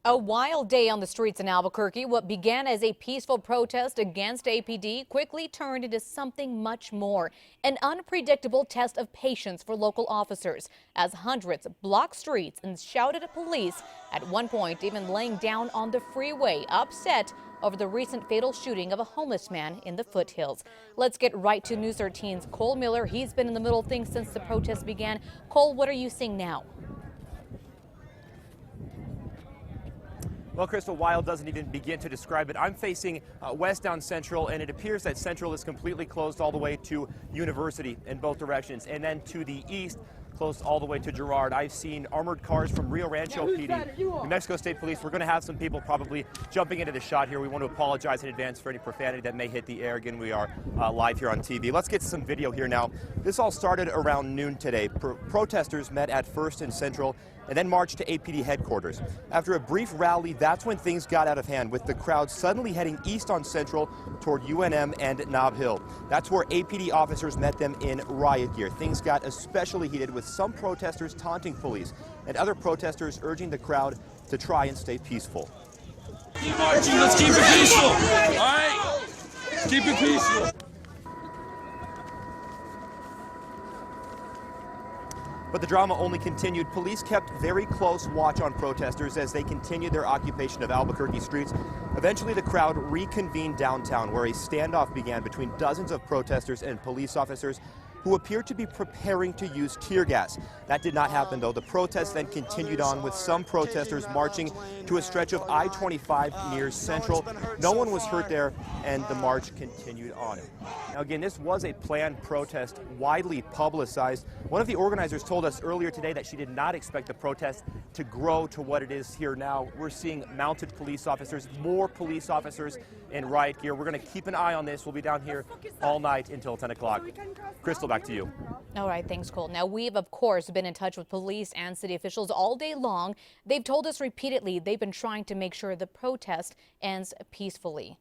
A wild day on the streets in Albuquerque. What began as a peaceful protest against APD quickly turned into something much more. An unpredictable test of patience for local officers as hundreds blocked streets and shouted at police, at one point even laying down on the freeway, upset over the recent fatal shooting of a homeless man in the foothills. Let's get right to News 13's Cole Miller. He's been in the middle of things since the protest began. Cole, what are you seeing now? Well, Crystal, wild doesn't even begin to describe it. I'm facing west down Central, and it appears that Central is completely closed all the way to University in both directions. And then to the east, closed all the way to Girard. I've seen armored cars from Rio Rancho PD, New Mexico State Police. We're going to have some people probably jumping into the shot here. We want to apologize in advance for any profanity that may hit the air. Again, we are live here on TV. Let's get some video here now. This all started around noon today. Protesters met at First and Central and then marched to APD headquarters. After a brief rally, that's when things got out of hand, with the crowd suddenly heading east on Central toward UNM and Nob Hill. That's where APD officers met them in riot gear. Things got especially heated, with some protesters taunting police and other protesters urging the crowd to try and stay peaceful. Keep marching, let's keep it peaceful, all right? Keep it peaceful. But the drama only continued. Police kept very close watch on protesters as they continued their occupation of Albuquerque streets. Eventually, the crowd reconvened downtown, where a standoff began between dozens of protesters and police officers who appeared to be preparing to use tear gas. That did not happen, though. The protest then continued on, with some protesters marching to a stretch of I-25 near Central. No one was hurt there, and the march continued on. Now, again, this was a planned protest, widely publicized. One of the organizers told us earlier today that she did not expect the protest to grow to what it is here now. We're seeing mounted police officers, more police officers in riot gear. We're going to keep an eye on this. We'll be down here all night until 10 o'clock. Crystal, back to you. All right, thanks, Cole. Now, we've, of course, been in touch with police and city officials all day long. They've told us repeatedly they've been trying to make sure the protest ends peacefully.